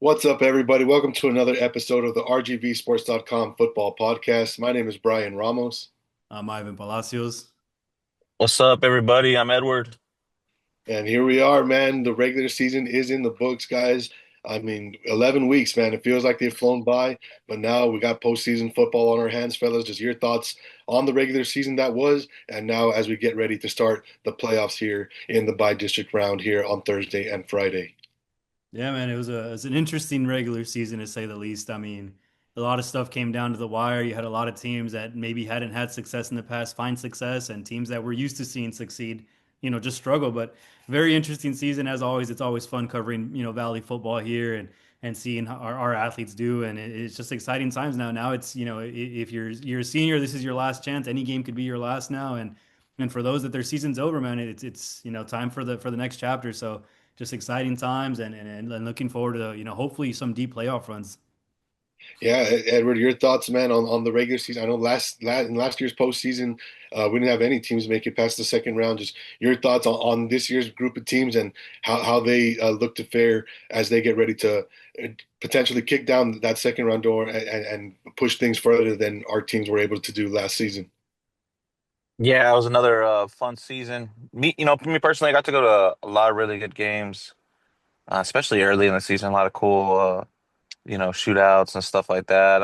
What's up, everybody? Welcome to another episode of the RGVSports.com football podcast. My name is Bryan Ramos, I'm Ivan Palacios. What's up, everybody? I'm Edward. and here we are, man. The regular season is in the books, guys. I mean, 11 weeks, man. It feels like they've flown by, but now we got postseason football on our hands, fellas. Just your thoughts on the regular season that was, and now as we get ready to start the playoffs here in the bi-district round here on Thursday and Friday. Yeah, man, it was an interesting regular season to say the least. I mean, a lot of stuff came down to the wire. You had a lot of teams that maybe hadn't had success in the past find success, and teams that we're used to seeing succeed, just struggle. But very interesting season as always. It's always fun covering, Valley football here and seeing how our athletes do, and it's just exciting times now. Now it's, if you're a senior, this is your last chance. Any game could be your last now, and for those that their season's over, man, it's time for the next chapter. So just exciting times and looking forward to hopefully some deep playoff runs. Yeah, Edward, your thoughts, man, on the regular season. I know in last year's postseason, we didn't have any teams make it past the second round. Just your thoughts on this year's group of teams and how they look to fare as they get ready to potentially kick down that second round door and push things further than our teams were able to do last season. Yeah, it was another fun season. Me personally, I got to go to a lot of really good games, especially early in the season. A lot of cool, shootouts and stuff like that.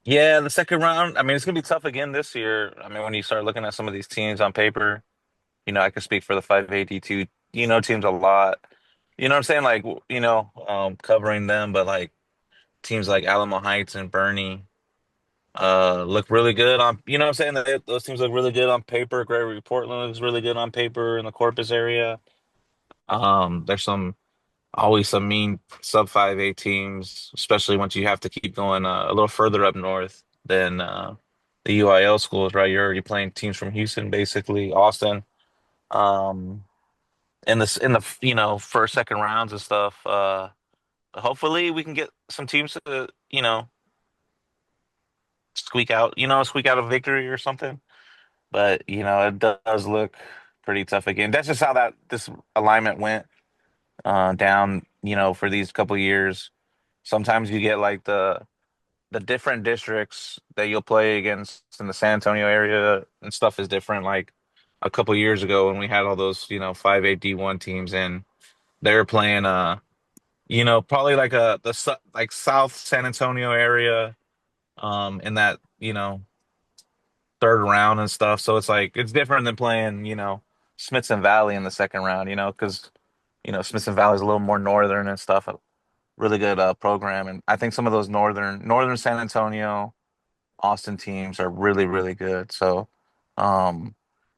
Yeah, the second round. I mean, it's gonna be tough again this year. I mean, when you start looking at some of these teams on paper, I can speak for the 5AD2, teams a lot. You know what I'm saying? Like, covering them, but like teams like Alamo Heights and Bernie. Look really good on, what I'm saying? Those teams look really good on paper. Gregory Portland looks really good on paper in the Corpus area. There's always some mean sub 5A teams, especially once you have to keep going a little further up north than the UIL schools, right? You're already playing teams from Houston, basically, Austin. Um, in the first, second rounds and stuff. Hopefully we can get some teams to, squeak out a victory or something. But it does look pretty tough again. That's just how that this alignment went down. For these couple years, sometimes you get like the different districts that you'll play against in the San Antonio area and stuff is different. Like a couple years ago when we had all those 5A D1 teams and they were playing probably like like South San Antonio area in that third round and stuff. So it's like it's different than playing, Smithson Valley in the second round, because Smithson Valley is a little more northern and stuff. A really good program, and I think some of those northern San Antonio, Austin teams are really really good. So um,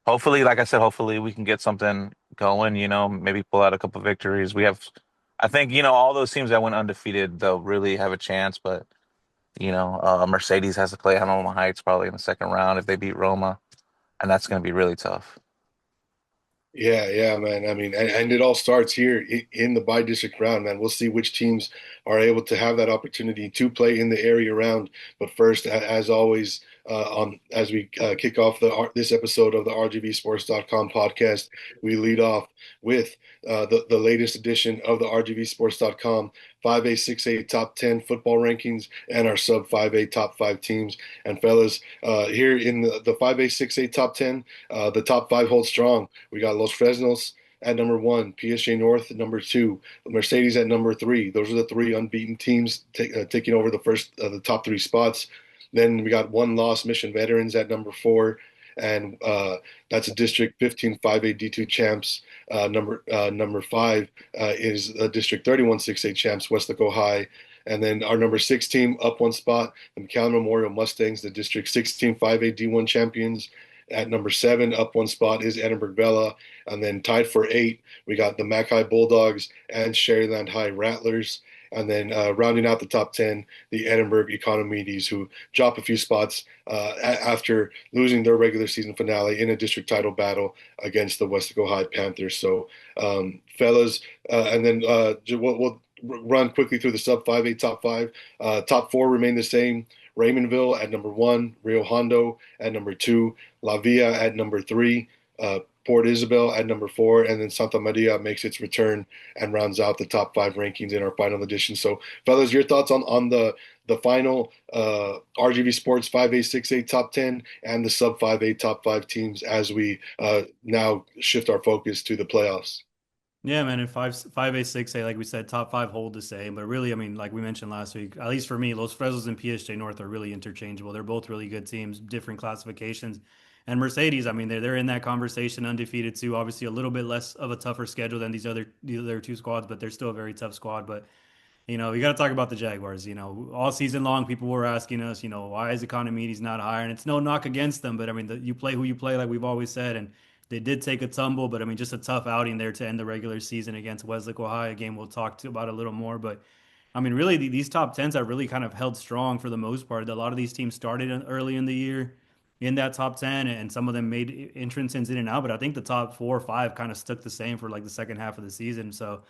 hopefully, like I said, hopefully we can get something going. Maybe pull out a couple victories. I think all those teams that went undefeated, they'll really have a chance, but. Mercedes has to play Hanoma Heights probably in the second round if they beat Roma, and that's going to be really tough. Yeah, yeah, man. I mean, and it all starts here in the bi-district round, man. We'll see which teams are able to have that opportunity to play in the area round. But first, as always, on as we kick off this episode of the RGVSports.com podcast, we lead off with the latest edition of the RGVSports.com 5A, 6A top 10 football rankings and our sub 5A top 5 teams. And fellas, here in the 5A, 6A top 10, the top 5 hold strong. We got Los Fresnos at number 1, PSG North at number 2, Mercedes at number 3. Those are the three unbeaten teams taking over the top 3 spots. Then we got one loss Mission Veterans at number 4, and that's a District 15 5A D2 champs. Number 5 is a District 31 6A champs, Westlake High. And then our number 6 team up one spot, the McAllen Memorial Mustangs, the District 16 5A D1 champions. At number 7, up one spot, is Edinburgh Bella. And then tied for 8, we got the Mackay Bulldogs and Sherryland High Rattlers. And then rounding out the top 10, the Edinburgh Economides, who drop a few spots after losing their regular season finale in a district title battle against the Westlake High Panthers. So, fellas, and then we'll run quickly through the sub 5A top 5. Top 4 remain the same. Raymondville at number 1, Rio Hondo at number 2, La Villa at number 3, Port Isabel at number 4, and then Santa Maria makes its return and rounds out the top 5 rankings in our final edition. So, fellas, your thoughts on the final RGV Sports 5A 6A top 10 and the sub 5A top 5 teams as we now shift our focus to the playoffs. Yeah, man, in five A, 6A, like we said, top five hold the same. But really, I mean, like we mentioned last week, at least for me, Los Fresnos and PSG North are really interchangeable. They're both really good teams, different classifications. And Mercedes, I mean, they're in that conversation, undefeated too. Obviously, a little bit less of a tougher schedule than the other two squads, but they're still a very tough squad. But you got to talk about the Jaguars. All season long, people were asking us, why is Economides not higher? And it's no knock against them, but I mean, you play who you play, like we've always said. And they did take a tumble, but I mean, just a tough outing there to end the regular season against Westlake, Ohio. A game we'll talk to about a little more. But I mean, really, these top tens have really kind of held strong for the most part. A lot of these teams started early in the year in that top 10, and some of them made entrances in and out. But I think the top 4 or 5 kind of stuck the same for like the second half of the season. So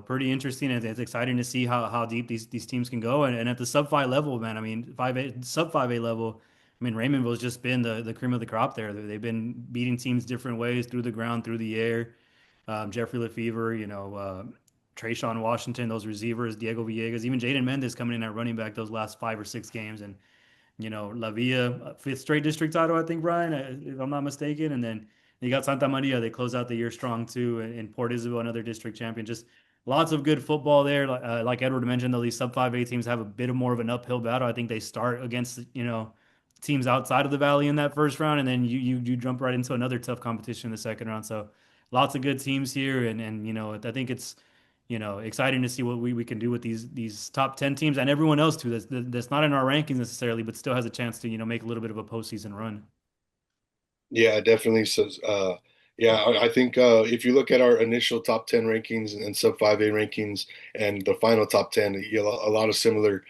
pretty interesting. And it's exciting to see how deep these teams can go. And at the sub five level, man, I mean, 5A, sub 5A level, I mean, Raymondville's just been the cream of the crop there. They've been beating teams different ways through the ground, through the air. Jeffrey Lefevre, Trayshawn Washington, those receivers, Diego Villegas, even Jaden Mendez coming in at running back those last 5 or 6 games. And La Villa, fifth straight district title, I think, Bryan, if I'm not mistaken. And then you got Santa Maria. They close out the year strong too. And Port Isabel, another district champion. Just lots of good football there. Like Edward mentioned, though, these sub 5A teams have a bit of more of an uphill battle. I think they start against, teams outside of the valley in that first round. And then you jump right into another tough competition in the second round. So lots of good teams here. And I think it's, exciting to see what we can do with these top 10 teams and everyone else too that's not in our rankings necessarily, but still has a chance to, make a little bit of a postseason run. Yeah, definitely. So, yeah, I think if you look at our initial top 10 rankings and sub 5A rankings and the final top 10, you know, a lot of similar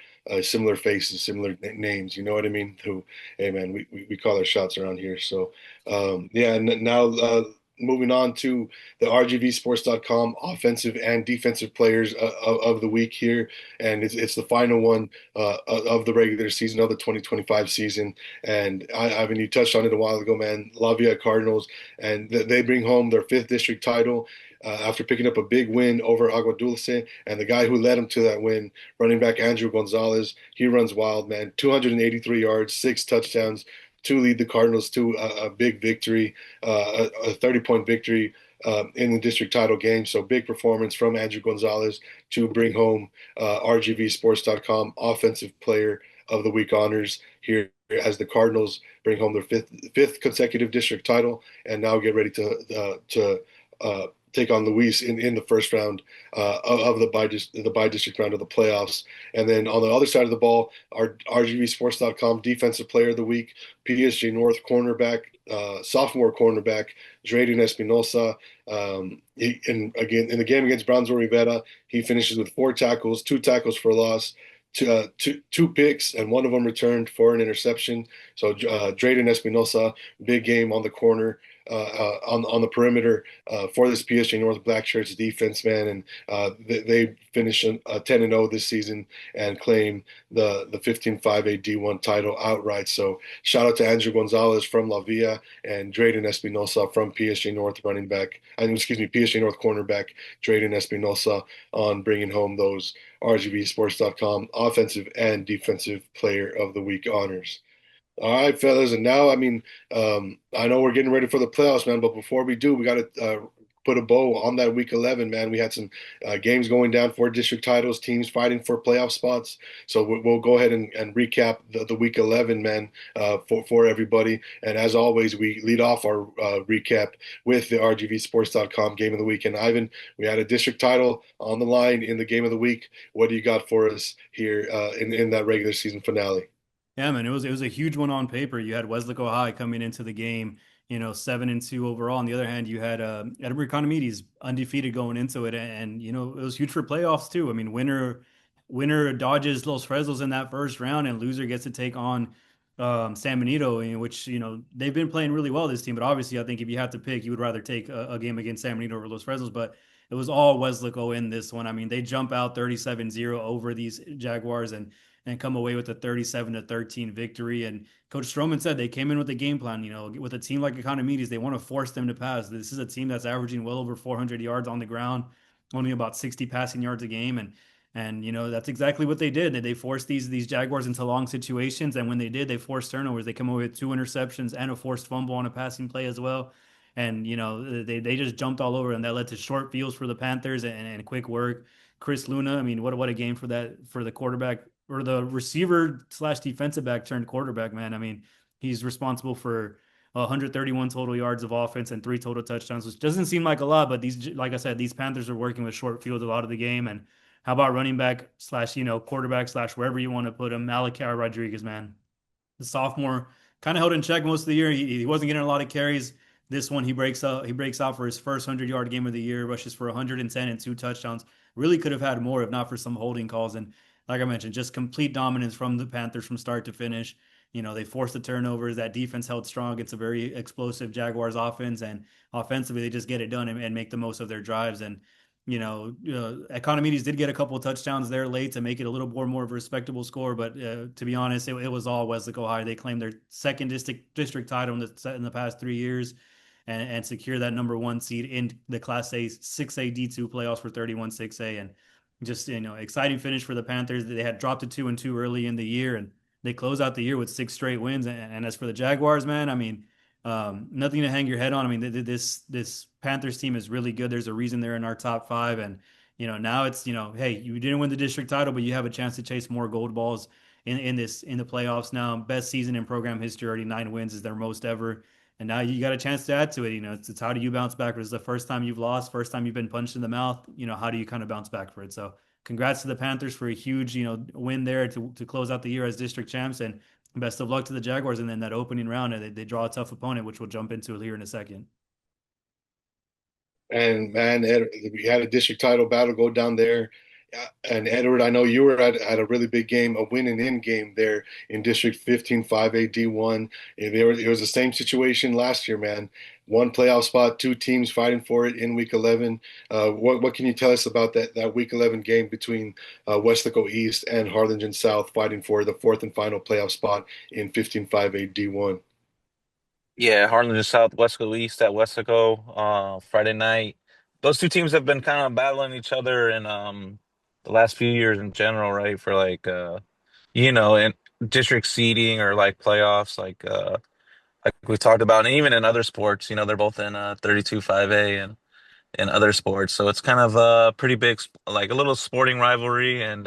faces, similar names. You know what I mean? Who, hey man, we call our shots around here. So, yeah, and now moving on to the RGVSports.com offensive and defensive players of the week here, and it's the final one of the regular season of the 2025 season. And I mean, you touched on it a while ago, man. Lafayette Cardinals, and they bring home their fifth district title. After picking up a big win over Agua Dulce, and the guy who led him to that win, running back Andrew Gonzalez, he runs wild, man. 283 yards, 6 touchdowns to lead the Cardinals to a big victory, a 30-point victory in the district title game. So big performance from Andrew Gonzalez to bring home RGVSports.com Offensive Player of the Week honors here as the Cardinals bring home their fifth consecutive district title and now get ready to take on Luis in the first round of the by district round of the playoffs. And then on the other side of the ball, our RGVSports.com Defensive Player of the Week, PSG North cornerback, sophomore cornerback, Drayden Espinosa. And again, in the game against Brownsville Rivera, he finishes with 4 tackles, 2 tackles for loss, two picks, and one of them returned for an interception. So Drayden Espinosa, big game on the corner, on the perimeter for this PSG North Black Shirts defense, man, and they finish 10-0 this season and claim the 15-5A D1 title outright. So shout out to Andrew Gonzalez from La Villa and Drayden Espinosa from PSG North running back, excuse me, PSG North cornerback Drayden Espinosa on bringing home those RGVSports.com offensive and defensive player of the week honors. All right, fellas, and now I mean, I know we're getting ready for the playoffs, man. But before we do, we got to put a bow on that week 11, man. We had some games going down for district titles, teams fighting for playoff spots. So we'll go ahead and recap the week 11, man, for everybody. And as always, we lead off our recap with the RGVSports.com game of the week. And Ivan, we had a district title on the line in the game of the week. What do you got for us here in that regular season finale? Yeah, man, it was a huge one on paper. You had Westlake High coming into the game, 7-2 overall. On the other hand, you had Edinburgh Economides undefeated going into it, and it was huge for playoffs too. I mean, winner dodges Los Fresnos in that first round, and loser gets to take on San Benito, which they've been playing really well this team. But obviously, I think if you have to pick, you would rather take a game against San Benito over Los Fresnos. But it was all Westlake in this one. I mean, they jump out 37-0 over these Jaguars, and and come away with a 37-13 victory. And Coach Stroman said they came in with a game plan. With a team like Economides, they want to force them to pass. This is a team that's averaging well over 400 yards on the ground, only about 60 passing yards a game, and that's exactly what they did. They forced these Jaguars into long situations, and when they did, they forced turnovers. They come away with two interceptions and a forced fumble on a passing play as well. And they just jumped all over, and that led to short fields for the Panthers and quick work. Chris Luna, I mean, what a game for the quarterback or the receiver slash defensive back turned quarterback, man. I mean, he's responsible for 131 total yards of offense and three total touchdowns, which doesn't seem like a lot, but like I said, these Panthers are working with short fields a lot of the game. And how about running back slash, quarterback slash wherever you want to put him, Malachi Rodriguez, man. The sophomore kind of held in check most of the year. He wasn't getting a lot of carries. This one, he breaks out. He breaks out for his first 100-yard game of the year. Rushes for 110 and two touchdowns. Really could have had more if not for some holding calls. And like I mentioned, just complete dominance from the Panthers from start to finish. They forced the turnovers. That defense held strong. It's a very explosive Jaguars offense, and offensively, they just get it done and make the most of their drives. And Economides did get a couple of touchdowns there late to make it a little more of a respectable score. But to be honest, it was all Wesleyan High. They claimed their second district title in the past 3 years, and secure that number one seed in the Class A 6A D2 playoffs for 31-6A. And just exciting finish for the Panthers. They had dropped to 2-2 early in the year, and they close out the year with six straight wins. And as for the Jaguars, man, I mean, nothing to hang your head on. I mean, this Panthers team is really good. There's a reason they're in our top five, and now it's hey, you didn't win the district title, but you have a chance to chase more gold balls in the playoffs now. Best season in program history, already 9 wins is their most ever, and now you got a chance to add to it. It's how do you bounce back? It's the first time you've lost, first time you've been punched in the mouth. How do you kind of bounce back for it? So congrats to the Panthers for a huge win there to close out the year as district champs, and best of luck to the Jaguars. And then that opening round, they draw a tough opponent, which we'll jump into here in a second. And man, we had a district title battle go down there. And Edward, I know you were at a really big game, a win and in game there in District 15, 5A D1. It was the same situation last year, man. One playoff spot, two teams fighting for it in Week 11. What can you tell us about that Week 11 game between Wesleyan East and Harlingen South fighting for the fourth and final playoff spot in 15, 5A D1? Yeah, Harlingen South, Wesco East at Wesco, Friday night. Those two teams have been kind of battling each other in the last few years in general, right? For like in district seeding or like playoffs, like we talked about, and even in other sports, they're both in 32 5A and other sports. So it's kind of a pretty big, like a little sporting rivalry. And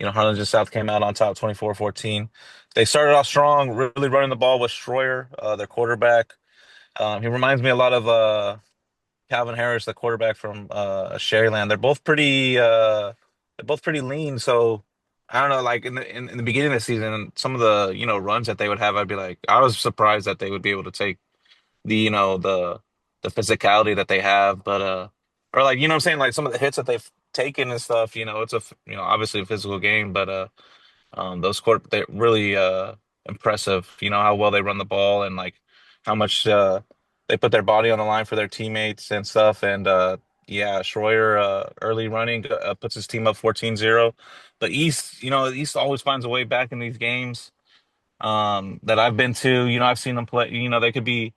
Harlingen South came out on top 24-14. They started off strong, really running the ball with Stroyer, their quarterback. He reminds me a lot of Calvin Harris, the quarterback from Sherryland. They're both pretty lean. So I don't know, like in the beginning of the season, some of the runs that they would have, I'd be like, I was surprised that they would be able to take the the physicality that they have, but or like what I'm saying, like some of the hits that they've taken and stuff. It's obviously a physical game, but those they're really impressive. How well they run the ball and like how much they put their body on the line for their teammates and stuff. And yeah, Schroyer early running puts his team up 14-0. But East, East always finds a way back in these games that I've been to. I've seen them play. They could be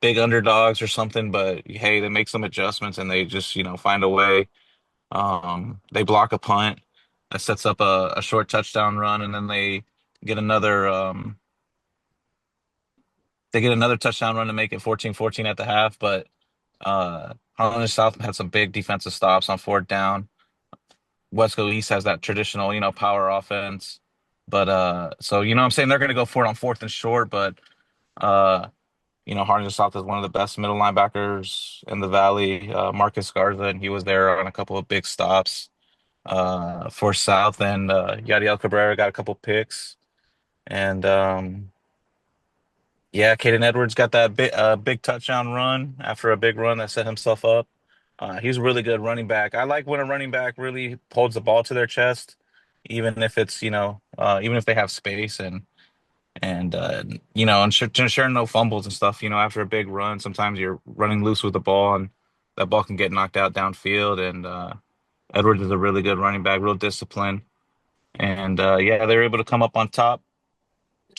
big underdogs or something, but hey, they make some adjustments and they just find a way. They block a punt that sets up a short touchdown run, and then get another they get another touchdown run to make it 14-14 at the half. But Harlingen South had some big defensive stops on fourth down. Wesco East has that traditional power offense, but so what I'm saying, they're going to go for it on fourth and short. But uh Harlingen South is one of the best middle linebackers in the Valley, Marcus Garza, and he was there on a couple of big stops for South. And Yadiel Cabrera got a couple picks. And yeah, Caden Edwards got that big touchdown run after a big run that set himself up. He's a really good running back. I like when a running back really holds the ball to their chest, even if it's, even if they have space and sure no fumbles and stuff. After a big run, sometimes you're running loose with the ball, and that ball can get knocked out downfield. And Edwards is a really good running back, real disciplined. And yeah, they were able to come up on top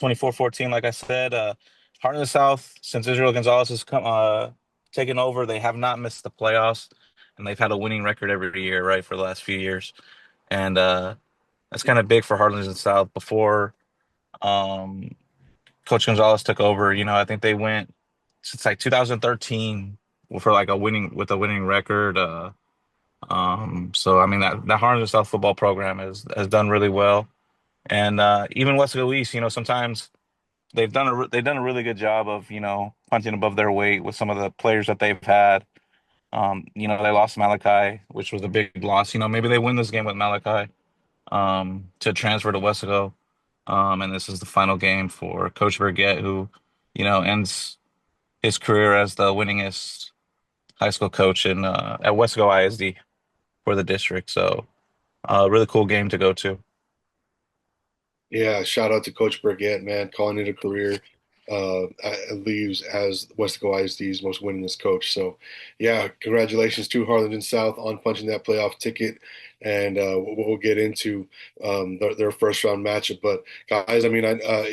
24-14, like I said. Heart of the South, since Israel Gonzalez has come taken over, they have not missed the playoffs, and they've had a winning record every year, right, for the last few years. And that's kind of big for Harlingen South. Before um, Coach Gonzalez took over, I think they went since like 2013 for like a winning record. So I mean that Harlingen South football program has done really well, and even Wesco East, sometimes they've done a really good job of punching above their weight with some of the players that they've had. They lost Malachi, which was a big loss. Maybe they win this game with Malachi to transfer to Wesco. And this is the final game for Coach Burgett, who ends his career as the winningest high school coach in at Wesco ISD for the district. So, really cool game to go to. Yeah, shout out to Coach Burgett, man, calling it a career. Leaves as Wesco ISD's most winningest coach. So, yeah, congratulations to Harlingen South on punching that playoff ticket, and we'll get into their first round matchup. But guys, I mean,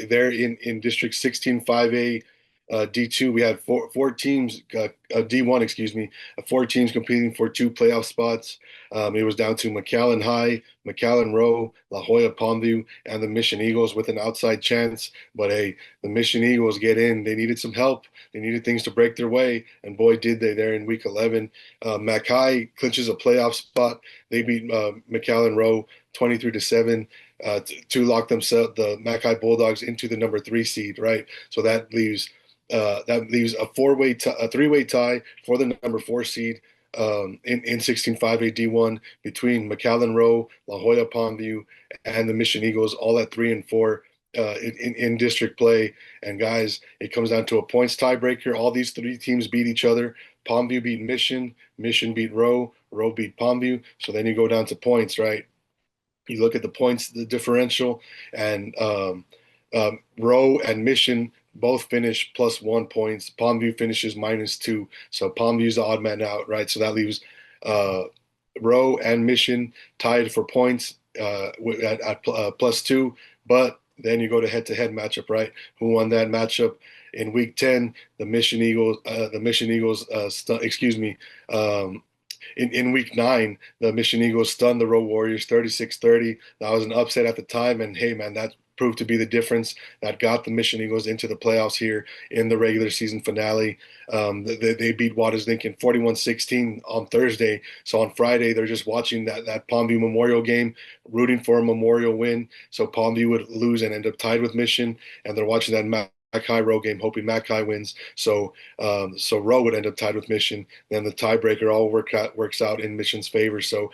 they're in District 16 5A. D2, we had four teams, D1, excuse me, four teams competing for two playoff spots. It was down to McAllen High, McAllen Rowe, La Jolla Palmview, and the Mission Eagles with an outside chance. But hey, the Mission Eagles get in. They needed some help. They needed things to break their way, and boy, did they there in Week 11. Mackay clinches a playoff spot. They beat McAllen Rowe 23-7 to lock themselves, the Mackay Bulldogs, into the number 3 seed. Right, so that leaves a three-way tie for the number 4 seed in 16-5A D1 between McAllen Rowe, La Jolla Palmview, and the Mission Eagles, all at 3 and 4 in district play. And guys, it comes down to a points tiebreaker. All these three teams beat each other. Palmview beat Mission, Mission beat Rowe, Rowe beat Palmview. So then you go down to points, right? You look at the points, the differential, and Rowe and Mission both finish +1 points. Palmview finishes -2. So Palmview's the odd man out, right? So that leaves uh, Rowe and Mission tied for points at +2. But then you go to head-to-head matchup, right? Who won that matchup in Week 10? The Mission Eagles. Excuse me. In Week 9, the Mission Eagles stunned the Road Warriors 36-30. That was an upset at the time, and hey, man, that proved to be the difference that got the Mission Eagles into the playoffs here in the regular season finale. They beat Waters Lincoln 41-16 on Thursday. So on Friday, they're just watching that Palmview Memorial game, rooting for a Memorial win. So Palmview would lose and end up tied with Mission, and they're watching that Mackay Rowe game, hoping Mackay wins. So Rowe would end up tied with Mission. Then the tiebreaker all works out in Mission's favor. So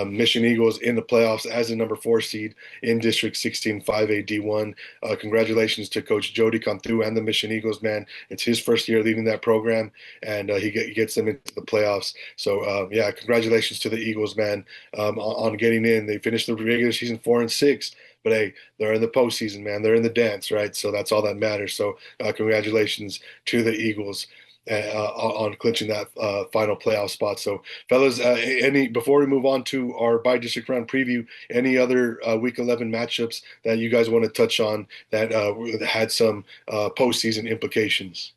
Mission Eagles in the playoffs as the number 4 seed in District 16 5A D1. Congratulations to Coach Jody Cantu and the Mission Eagles, man. It's his first year leading that program, and he gets them into the playoffs. So yeah, congratulations to the Eagles, man, on getting in. They finished the regular season 4-6. But hey, they're in the postseason, man. They're in the dance, right? So that's all that matters. So congratulations to the Eagles on clinching that final playoff spot. So, fellas, any before we move on to our by district round preview, any other Week 11 matchups that you guys want to touch on that had some postseason implications?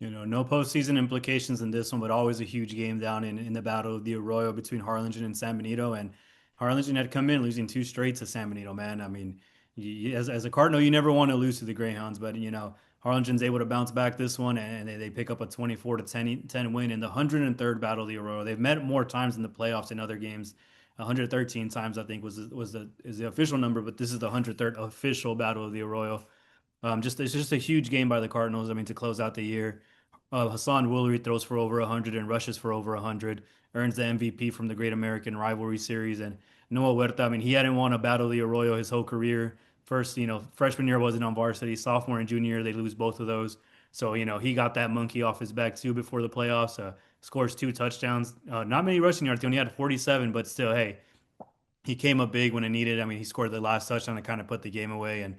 No postseason implications in this one, but always a huge game down in the Battle of the Arroyo between Harlingen and San Benito. And Harlingen had come in losing two straight to San Benito, man. I mean, as a Cardinal, you never want to lose to the Greyhounds, but Harlingen's able to bounce back this one, and they pick up a 24-10 win in the 103rd Battle of the Arroyo. They've met more times in the playoffs in other games. 113 times, I think, is the official number, but this is the 103rd official Battle of the Arroyo. It's just a huge game by the Cardinals. I mean, to close out the year, Hassan Woolery throws for over 100 and rushes for over 100, earns the MVP from the Great American Rivalry Series. And Noah Huerta, I mean, he hadn't won a Battle of the Arroyo his whole career. First, freshman year wasn't on varsity. Sophomore and junior year, they lose both of those. So, he got that monkey off his back too before the playoffs. Scores 2 touchdowns. Not many rushing yards. He only had 47, but still, hey, he came up big when it needed. I mean, he scored the last touchdown to kind of put the game away. And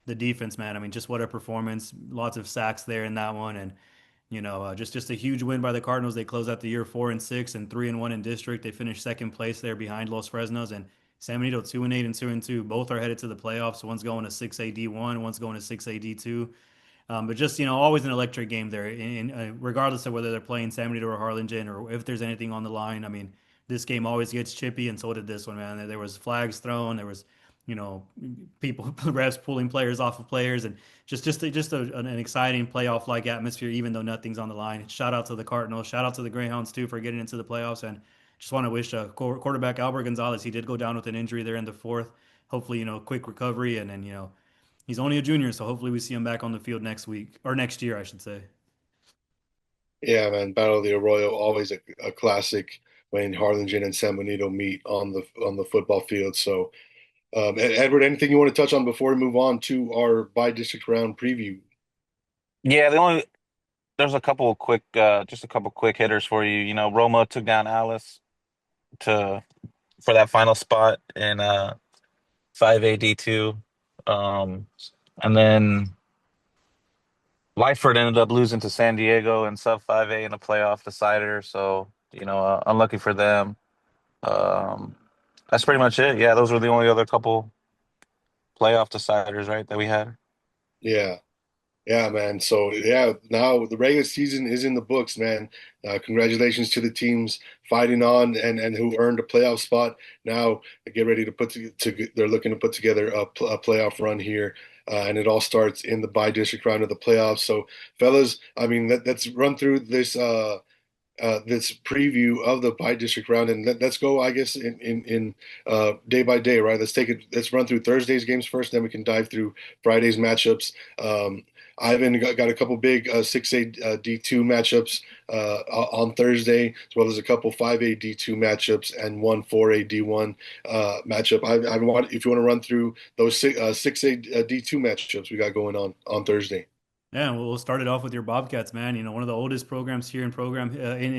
the defense, man, I mean, just what a performance. Lots of sacks there in that one. And just a huge win by the Cardinals. They close out the year 4-6 and 3-1 in district. They finished second place there behind Los Fresnos, and San Benito 2-8 and 2-2. Both are headed to the playoffs. One's going to 6A D1, one's going to 6A D2. But just always an electric game there, regardless of whether they're playing San Benito or Harlingen or if there's anything on the line. I mean, this game always gets chippy, and so did this one, man. There was flags thrown, there was you know people refs pulling players off of players, and an exciting playoff like atmosphere, even though nothing's on the line. Shout out to the Cardinals, shout out to the Greyhounds too for getting into the playoffs, and just want to wish quarterback Albert Gonzalez. He did go down with an injury there in the fourth. Hopefully, quick recovery, and then he's only a junior, so hopefully we see him back on the field next week or next year, I should say. Yeah, man, Battle of the Arroyo, always a classic when Harlingen and San Benito meet on the football field. So, Edward, anything you want to touch on before we move on to our by district round preview? Yeah, there's a couple of quick, just a couple quick hitters for you. You know, Roma took down Alice to for that final spot in 5AD2. Um, and then Lyford ended up losing to San Diego in sub 5A in a playoff decider. So, unlucky for them. Um, that's pretty much it. Yeah, those were the only other couple playoff deciders, right, that we had. Yeah. Yeah, man. So yeah, now the regular season is in the books, man. Congratulations to the teams fighting on and who earned a playoff spot. Now they get ready to they're looking to put together a playoff run here, and it all starts in the bi-district round of the playoffs. So, fellas, I mean, let's run through this preview of the by district round, and let's go, I guess, in day by day, right? Let's take it. Let's run through Thursday's games first, then we can dive through Friday's matchups. Ivan got a couple big 6A D2 matchups on Thursday, as well as a couple 5A D2 matchups and one 4A D1 matchup. I want if you want to run through those 6A D2 matchups we got going on Thursday. Yeah, we'll start it off with your Bobcats, man. One of the oldest programs here in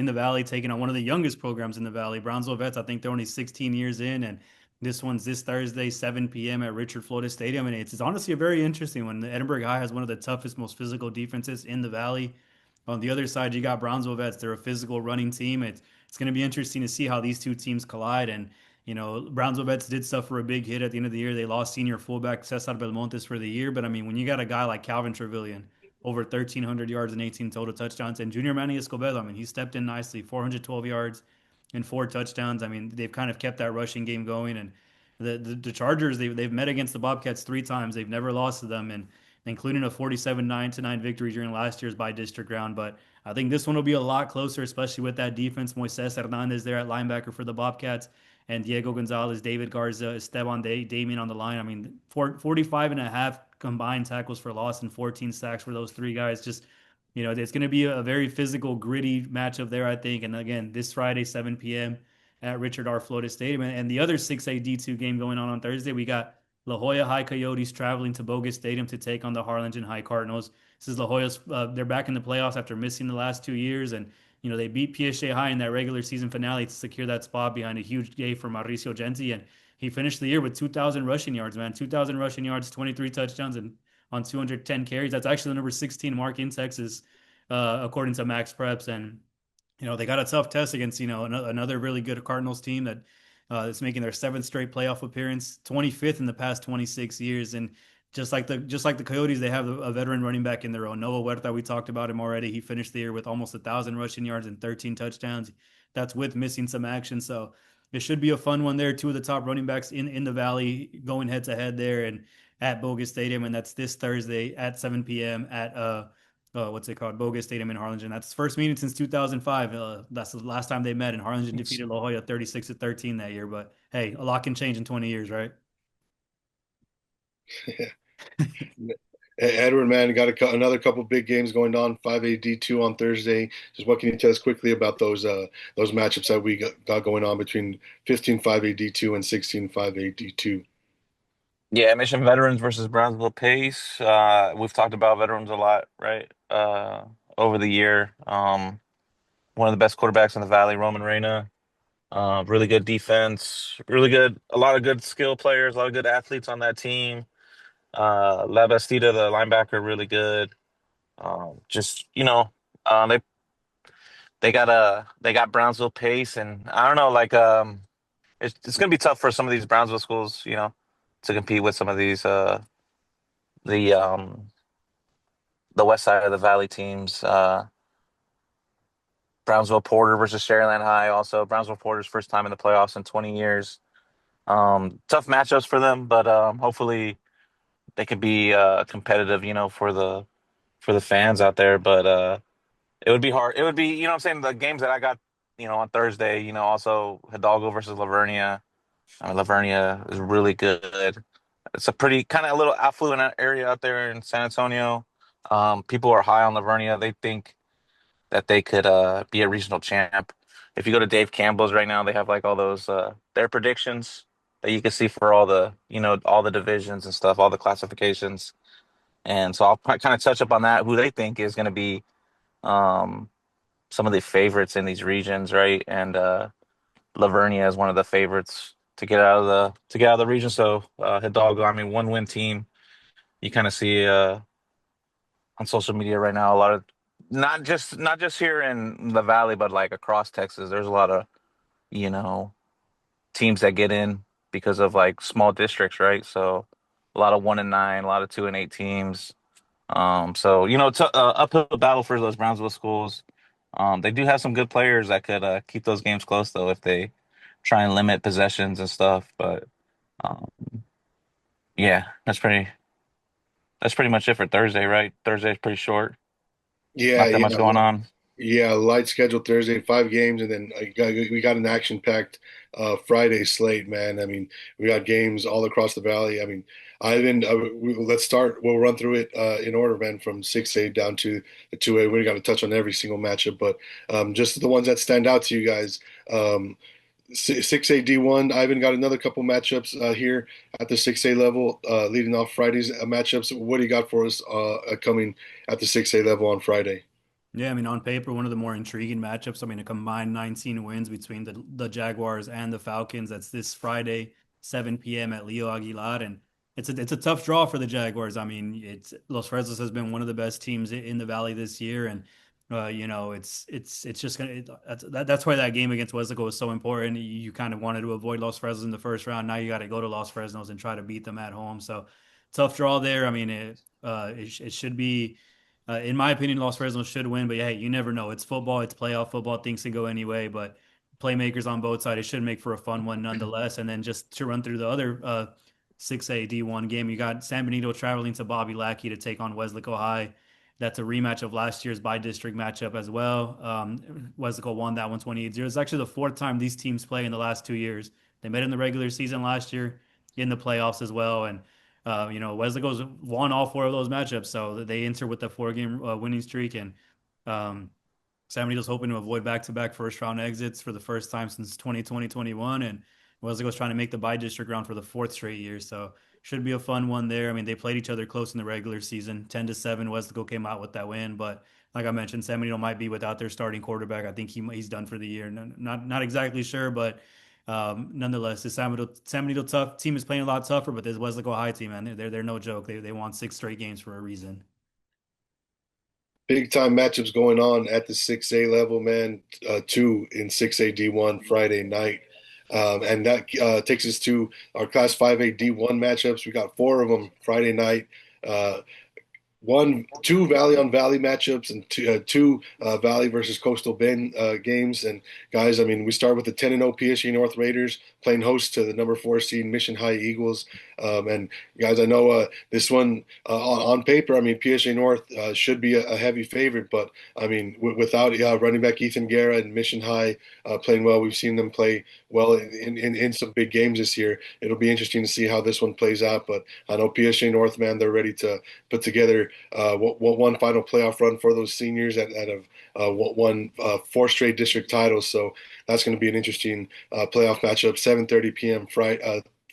the Valley, taking on one of the youngest programs in the Valley, Brownsville Vets. I think they're only 16 years in, and this one's this Thursday, 7 p.m. at Richard Flores Stadium, and it's honestly a very interesting one. The Edinburgh High has one of the toughest, most physical defenses in the Valley. On the other side, you got Brownsville Vets. They're a physical running team. It's going to be interesting to see how these two teams collide, and Brownsville Vets did suffer a big hit at the end of the year. They lost senior fullback Cesar Belmontes for the year, but I mean, when you got a guy like Calvin Trevelyan over 1,300 yards and 18 total touchdowns. And Junior Manny Escobedo, I mean, he stepped in nicely, 412 yards and four touchdowns. I mean, they've kind of kept that rushing game going. And the Chargers, they've met against the Bobcats three times. They've never lost to them, and including a 47-9 victory during last year's by district round. But I think this one will be a lot closer, especially with that defense. Moises Hernandez there at linebacker for the Bobcats, and Diego Gonzalez, David Garza, Esteban Damien on the line. I mean, 45 and a half combined tackles for loss and 14 sacks for those three guys. Just, it's going to be a very physical, gritty matchup there, I think. And again, this Friday, 7 p.m. at Richard R. Flores Stadium. And the other 6A D2 game going on Thursday, we got La Jolla High Coyotes traveling to Bogus Stadium to take on the Harlingen High Cardinals. This is La Jolla's, they're back in the playoffs after missing the last 2 years. And, they beat PSA High in that regular season finale to secure that spot behind a huge day for Mauricio Genti. And he finished the year with 2,000 rushing yards, man. 2,000 rushing yards, 23 touchdowns, and on 210 carries. That's actually the number 16 mark in Texas, according to Max Preps. And they got a tough test against another really good Cardinals team that is making their seventh straight playoff appearance, 25th in the past 26 years. And just like the Coyotes, they have a veteran running back in their own. Noah Huerta, we talked about him already. He finished the year with almost 1,000 rushing yards and 13 touchdowns. That's with missing some action. So it should be a fun one there. Two of the top running backs in the Valley going head to head there and at Bogus Stadium, and that's this Thursday at 7 p.m. at what's it called? Bogus Stadium in Harlingen. That's the first meeting since 2005. That's the last time they met, and Harlingen defeated La Jolla 36-13 that year. But hey, a lot can change in 20 years, right? Edward, man, got another couple big games going on. 5A D2 on Thursday. Just what can you tell us quickly about those matchups that we got going on between 15 5A D2 and 16 5A D2? Yeah, Mission Veterans versus Brownsville Pace. We've talked about veterans a lot, right? Over the year. One of the best quarterbacks in the Valley, Roman Reina. Really good defense, really good, a lot of good skill players, a lot of good athletes on that team. La Bastida, the linebacker, really good. Just they got Brownsville pace, and I don't know, like it's going to be tough for some of these Brownsville schools, to compete with some of these the the west side of the valley teams. Brownsville Porter versus Sharyland High. Also, Brownsville Porter's first time in the playoffs in 20 years. Tough matchups for them, but hopefully they could be competitive, for the fans out there. But it would be hard. It would be, what I'm saying, the games that I got, on Thursday. Also Hidalgo versus Lavernia. Lavernia is really good. It's a pretty kind of a little affluent area out there in San Antonio. People are high on Lavernia. They think that they could be a regional champ. If you go to Dave Campbell's right now, they have like all those their predictions that you can see for all the all the divisions and stuff, all the classifications. And so I'll kind of touch up on that, who they think is going to be um, some of the favorites in these regions, right? And Lavernia is one of the favorites to get out of the region. So Hidalgo, I mean, one win team. You kind of see on social media right now a lot of not just here in the valley, but like across Texas. There's a lot of you know teams that get in because of like small districts, right? So a lot of 1-9, a lot of 2-8 teams. So it's a uphill battle for those Brownsville schools. They do have some good players that could keep those games close though if they try and limit possessions and stuff. But um, yeah, that's pretty much it for Thursday, right? Thursday's pretty short. Yeah, Not that much going on. yeah, light schedule Thursday, 5 games, and then we got an action-packed Friday slate, man. I mean, we got games all across the valley. I mean, let's start. We'll run through it in order, man, from 6A down to the 2A. We got to touch on every single matchup, but just the ones that stand out to you guys. 6A D1, Ivan got another couple matchups here at the 6A level, leading off Friday's matchups. What do you got for us coming at the 6A level on Friday? Yeah, I mean, on paper, one of the more intriguing matchups. I mean, a combined 19 wins between the Jaguars and the Falcons. That's this Friday, 7 p.m. at Leo Aguilar, and it's a tough draw for the Jaguars. I mean, it's Los Fresnos has been one of the best teams in the Valley this year, and it's just gonna that's why that game against Wesleyan was so important. You kind of wanted to avoid Los Fresnos in the first round. Now you got to go to Los Fresnos and try to beat them at home. So tough draw there. I mean, it should be. In my opinion, Los Fresnos should win, but hey, you never know. It's football, it's playoff football. Things can go anyway, but playmakers on both sides, it should make for a fun one nonetheless. And then just to run through the other 6A D1 game, you got San Benito traveling to Bobby Lackey to take on Weslaco High. That's a rematch of last year's by-district matchup as well. Weslaco won that one 28-0. It's actually the fourth time these teams play in the last 2 years. They met in the regular season last year, in the playoffs as well, and Weslaco's won all four of those matchups, so they enter with a 4 game winning streak. And um, San Benito's hoping to avoid back-to-back first-round exits for the first time since 2020-21, and Weslaco's trying to make the by-district round for the fourth straight year. So should be a fun one there. I mean, they played each other close in the regular season, 10-7. Weslaco came out with that win, but like I mentioned, San Benito might be without their starting quarterback. I think he's done for the year. Not exactly sure, but nonetheless, the San Benito tough team is playing a lot tougher, but this Weslaco High team, man, they're no joke. They won 6 straight games for a reason. Big time matchups going on at the 6A level, man. Two in 6A D1 Friday night. And that takes us to our Class 5A D1 matchups. We got four of them Friday night. Uh, two Valley on Valley matchups and two Valley versus Coastal Bend games. And guys, I mean, we start with the 10-0 PSG North Raiders playing host to the number 4 seed Mission High Eagles. And guys, I know this one on paper, I mean, PSG North should be a heavy favorite, but I mean, without running back Ethan Guerra and Mission High playing well, we've seen them play well in some big games this year. It'll be interesting to see how this one plays out. But I know PSG North, man, they're ready to put together one final playoff run for those seniors that have won 4 straight district titles. So that's going to be an interesting playoff matchup. 7:30 p.m.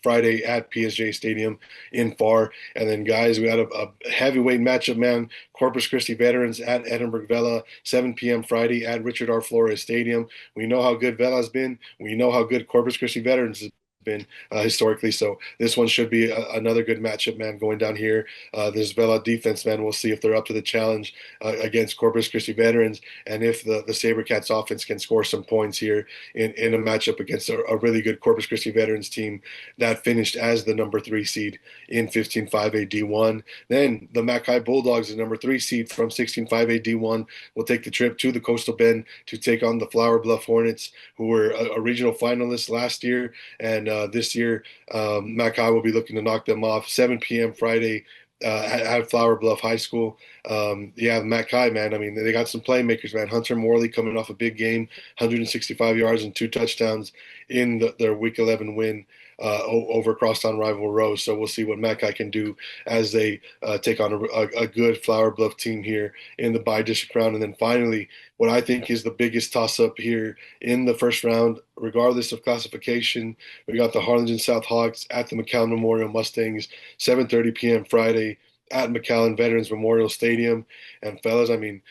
Friday at PSJ Stadium in FAR. And then, guys, we had a heavyweight matchup, man. Corpus Christi Veterans at Edinburgh Vela, 7 p.m. Friday at Richard R. Flores Stadium. We know how good Vela's been. We know how good Corpus Christi Veterans has been historically. So this one should be another good matchup, man, going down here. This Vela defense, man, we'll see if they're up to the challenge against Corpus Christi veterans, and if the SaberCats offense can score some points here in a matchup against a really good Corpus Christi veterans team that finished as the number 3 seed in 15-5A D1. Then the Mackay Bulldogs, the number 3 seed from 16-5A D1, will take the trip to the Coastal Bend to take on the Flower Bluff Hornets, who were a regional finalist last year. And this year, Mackay will be looking to knock them off 7 p.m. Friday at Flower Bluff High School. Yeah, Mackay, man. I mean, they got some playmakers, man. Hunter Morley coming off a big game, 165 yards and 2 touchdowns in their Week 11 win over crosstown rival Rose. So we'll see what Mackay can do as they take on a good Flower Bluff team here in the bi-district round. And then finally, what I think is the biggest toss-up here in the first round, regardless of classification, we got the Harlingen South Hawks at the McAllen Memorial Mustangs, 7:30 p.m. Friday at McAllen Veterans Memorial Stadium. And fellas, I mean,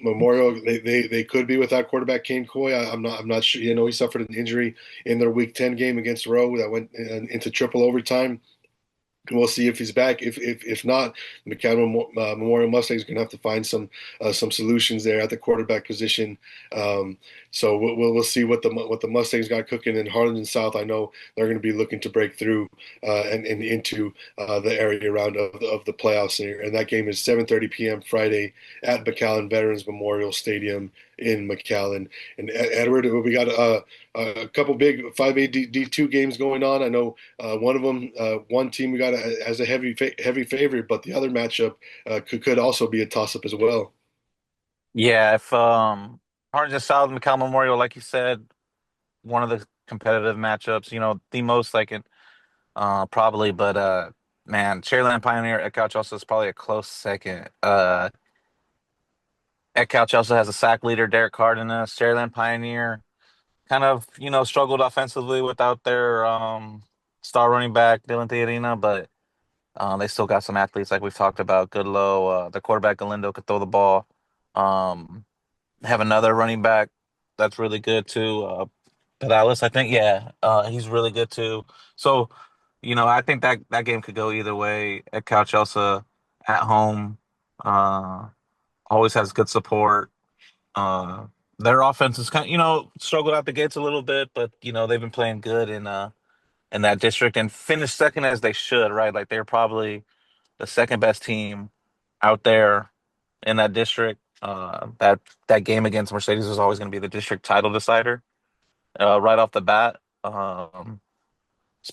Memorial, they could be without quarterback Kane Coy. I'm not sure. You know, he suffered an injury in their Week 10 game against Rowe that went into triple overtime. We'll see if he's back. If not, McAllen Memorial Mustangs are going to have to find some solutions there at the quarterback position. So we'll see what the Mustangs got cooking in Harlingen South. I know they're going to be looking to break through and into the area round of the playoffs here. And that game is 7:30 p.m. Friday at McAllen Veterans Memorial Stadium in McAllen. And Edward, we got a couple big 5A D2 games going on. I know one of them, one team we got as a heavy favorite, but the other matchup could also be a toss up as well. Yeah, if Harlingen South McCall Memorial, like you said, one of the competitive matchups, the most like it probably, but man, Cherryland Pioneer at Couch also is probably a close second. At Couch also has a sack leader, Derek Cardenas. Cherryland Pioneer kind of, struggled offensively without their star running back, Dylan Theodina, but they still got some athletes like we've talked about. Goodlow, the quarterback Galindo could throw the ball. Um, have another running back that's really good too. Pedales, I think, yeah, he's really good too. So, I think that game could go either way. At Cal Chelsea at home, uh, always has good support. Uh, their offense is kind of, struggled out the gates a little bit, but they've been playing good in that district and finished second as they should, right? Like they're probably the second best team out there in that district. That game against Mercedes was always going to be the district title decider right off the bat.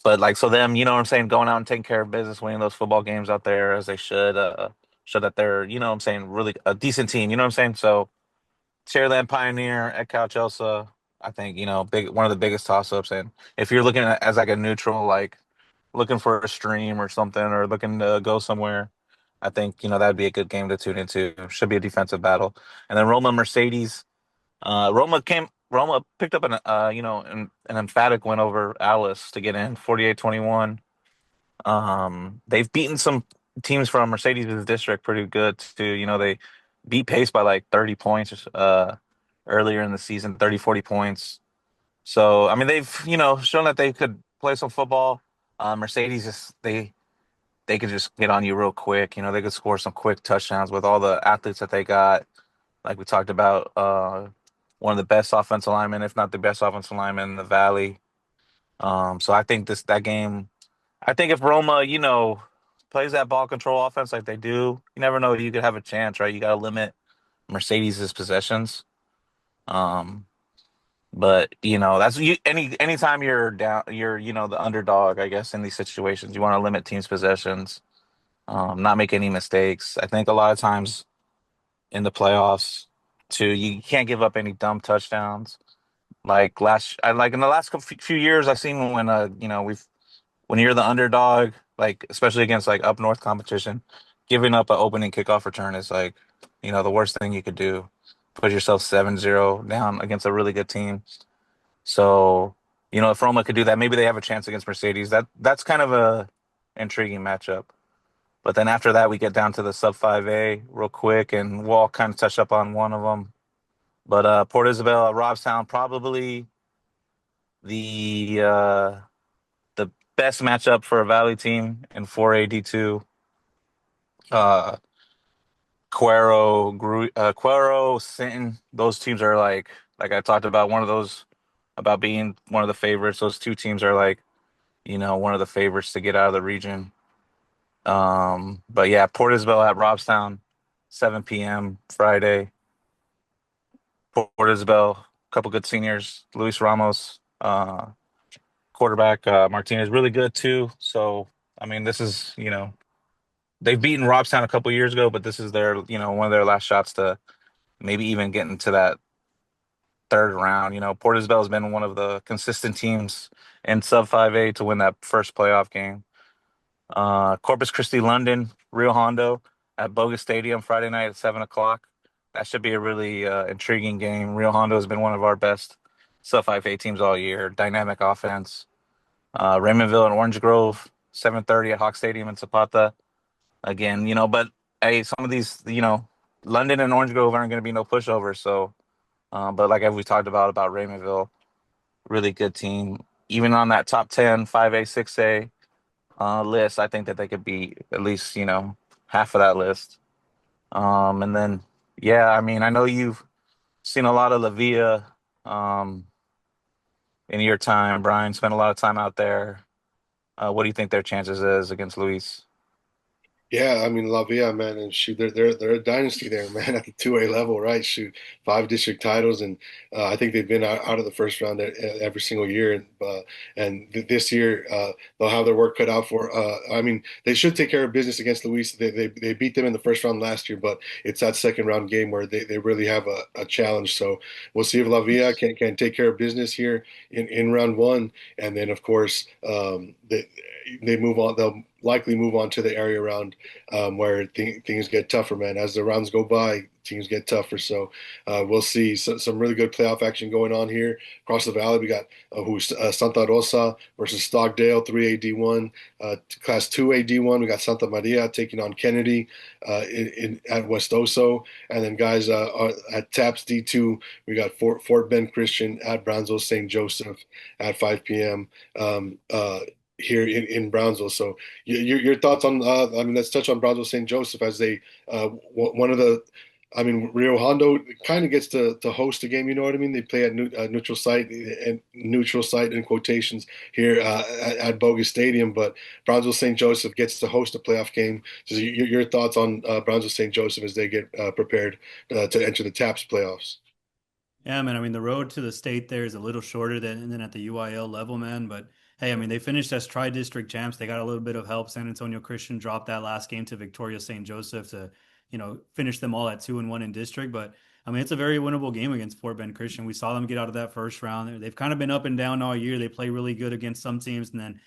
But like so them, you know what I'm saying, going out and taking care of business, winning those football games out there as they should, show that they're, what I'm saying, really a decent team. You know what I'm saying? So Cherryland Pioneer at Cal Chelsea, I think, big one of the biggest toss ups. And if you're looking at as like a neutral, like looking for a stream or something or looking to go somewhere, I think, that'd be a good game to tune into. Should be a defensive battle. And then Roma Mercedes. Roma picked up an emphatic win over Alice to get in 48-21. They've beaten some teams from Mercedes' district pretty good too. They beat Pace by like 30 points earlier in the season, 30, 40 points. So, I mean, they've, shown that they could play some football. Mercedes just they could just get on you real quick. They could score some quick touchdowns with all the athletes that they got. Like we talked about, one of the best offensive linemen, if not the best offensive lineman in the Valley. So I think that game. I think if Roma, plays that ball control offense like they do, you never know. You could have a chance, right? You got to limit Mercedes' possessions. Um, but that's anytime you're down, you're the underdog. I guess in these situations, you want to limit teams' possessions, not make any mistakes. I think a lot of times in the playoffs, too, you can't give up any dumb touchdowns. Like in the last few years, I've seen when when you're the underdog, like especially against like up north competition, giving up an opening kickoff return is like, the worst thing you could do. Put yourself 7-0 down against a really good team. So, if Roma could do that, maybe they have a chance against Mercedes. That's kind of a intriguing matchup. But then after that, we get down to the sub 5A real quick, and we'll all kind of touch up on one of them. But Port Isabel, Robstown, probably the best matchup for a Valley team in 4A D2. Uh, Cuero, Sinton. Those teams are like I talked about one of those about being one of the favorites. Those two teams are like one of the favorites to get out of the region. But yeah, Port Isabel at Robstown, 7 p.m. Friday. Port Isabel, a couple good seniors. Luis Ramos, quarterback. Martinez, really good too. So I mean, this is they've beaten Robstown a couple years ago, but this is their one of their last shots to maybe even get into that third round. Port Isabel has been one of the consistent teams in Sub 5A to win that first playoff game. Corpus Christi, London, Rio Hondo at Bogus Stadium Friday night at 7 o'clock. That should be a really intriguing game. Rio Hondo has been one of our best Sub 5A teams all year. Dynamic offense. Raymondville and Orange Grove, 7:30 at Hawk Stadium in Zapata. Again, but hey, some of these, London and Orange Grove aren't going to be no pushovers. So, but like we talked about Raymondville, really good team. Even on that top 10, 5A, 6A list, I think that they could be at least, half of that list. And then, yeah, I mean, I know you've seen a lot of La Villa in your time, Brian. Spent a lot of time out there. What do you think their chances is against Luis? Yeah, I mean La Villa, man, and shoot, they're a dynasty there, man, at the 2A level, right? Shoot, 5 district titles, and I think they've been out of the first round every single year, and this year they'll have their work cut out for. I mean, they should take care of business against Luis. They beat them in the first round last year, but it's that second round game where they really have a challenge. So we'll see if La Villa can take care of business here in round one, and then of course they move on. They'll likely move on to the area round where things get tougher, man. As the rounds go by, teams get tougher. So we'll see some really good playoff action going on here across the valley. We got Santa Rosa versus Stockdale, 3A D1, Class 2A D1. We got Santa Maria taking on Kennedy at West Oso, and then guys at TAPS D2, we got Fort Bend Christian at Brownsville St. Joseph at 5 p.m. Here in Brownsville. So your thoughts on, I mean, let's touch on Brownsville St. Joseph as they, one of the, I mean, Rio Hondo kind of gets to host a game. You know what I mean? They play at neutral site and neutral site in quotations here at Bogus Stadium, but Brownsville St. Joseph gets to host a playoff game. So your thoughts on Brownsville St. Joseph as they get prepared to enter the TAPS playoffs? Yeah, man. I mean, the road to the state there is a little shorter than at the UIL level, man. But hey, I mean, they finished as tri-district champs. They got a little bit of help. San Antonio Christian dropped that last game to Victoria St. Joseph to, finish them all at 2-1 in district. But I mean, it's a very winnable game against Fort Bend Christian. We saw them get out of that first round. They've kind of been up and down all year. They play really good against some teams, and then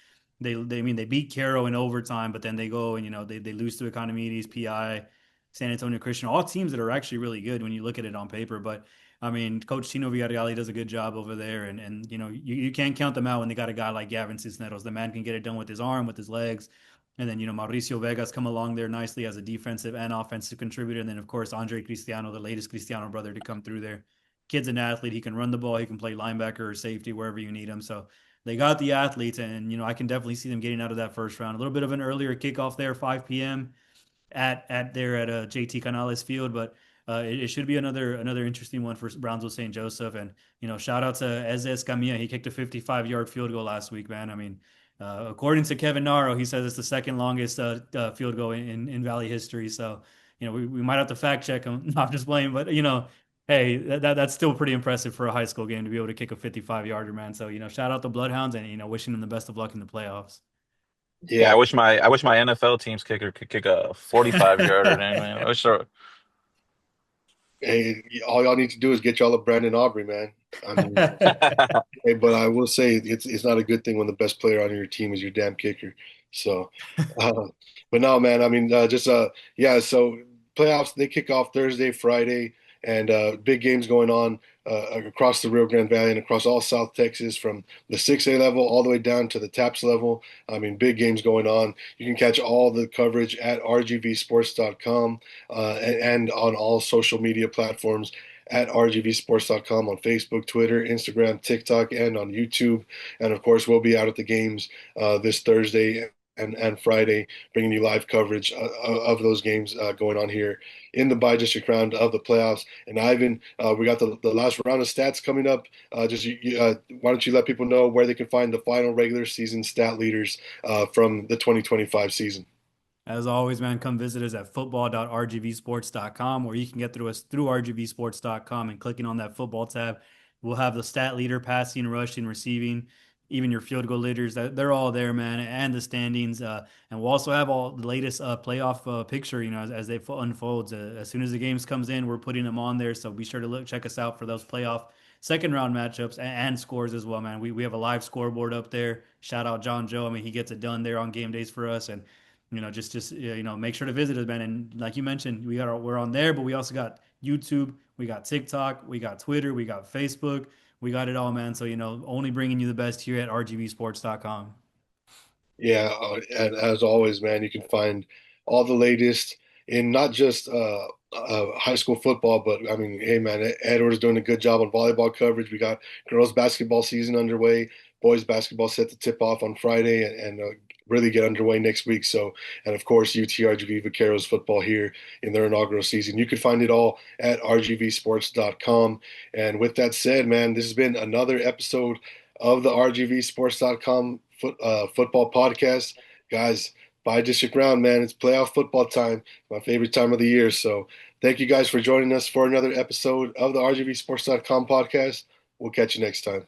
I mean, they beat Caro in overtime, but then they go and they lose to Economides, PI, San Antonio Christian, all teams that are actually really good when you look at it on paper. But I mean, Coach Tino Villarreal does a good job over there, and you can't count them out when they got a guy like Gavin Cisneros. The man can get it done with his arm, with his legs, and then Mauricio Vegas come along there nicely as a defensive and offensive contributor, and then of course Andre Cristiano, the latest Cristiano brother, to come through there. Kid's an athlete; he can run the ball, he can play linebacker or safety wherever you need him. So they got the athletes, and I can definitely see them getting out of that first round. A little bit of an earlier kickoff there, 5 p.m. at JT Canales Field, but it should be another interesting one for Brownsville St. Joseph. And shout out to Eze Escamilla. He kicked a 55-yard field goal last week, man. I mean, according to Kevin Naro, he says it's the second longest field goal in Valley history. So we might have to fact check him. Not just playing, but hey, that's still pretty impressive for a high school game to be able to kick a 55-yarder, man. So shout out the Bloodhounds, and wishing them the best of luck in the playoffs. Yeah, Yeah, I wish my NFL team's kicker could kick a 45 yarder. Man, I wish. hey, all y'all need to do is get y'all a Brandon Aubrey, man. I mean, hey, but I will say it's not a good thing when the best player on your team is your damn kicker. So, uh, but no, man. I mean, just yeah. So playoffs they kick off Thursday, Friday, and big games going on across the Rio Grande Valley and across all South Texas, from the 6A level all the way down to the TAPS level. I mean, big games going on. You can catch all the coverage at rgvsports.com and on all social media platforms at RGVSports.com on Facebook, Twitter, Instagram, TikTok, and on YouTube. And of course, we'll be out at the games this Thursday and Friday, bringing you live coverage of those games going on here in the bi-district round of the playoffs. And Ivan, we got the last round of stats coming up. Why don't you let people know where they can find the final regular season stat leaders from the 2025 season? As always, man, come visit us at football.rgvsports.com, or you can get through us through rgvsports.com and clicking on that football tab. We'll have the stat leader, passing, rushing, receiving, even your field goal leaders. They're all there, man, and the standings. And we'll also have all the latest playoff picture, as they unfolds. As soon as the games comes in, we're putting them on there. So be sure to check us out for those playoff second round matchups and scores as well, man. We have a live scoreboard up there. Shout out John Joe. I mean, he gets it done there on game days for us, and make sure to visit us, man. And like you mentioned, we're on there, but we also got YouTube, we got TikTok, we got Twitter, we got Facebook, we got it all, man. So only bringing you the best here at rgvsports.com. Yeah, and as always, man, you can find all the latest in not just high school football, but I mean, hey, man, Edward's doing a good job on volleyball coverage. We got girls basketball season underway, boys basketball set to tip off on Friday, and really get underway next week. So, and of course, UTRGV Vaqueros football here in their inaugural season. You can find it all at rgvsports.com. And with that said, man, this has been another episode of the RGVSports.com football podcast. Guys, by district round, man, it's playoff football time, my favorite time of the year. So thank you guys for joining us for another episode of the RGVSports.com podcast. We'll catch you next time.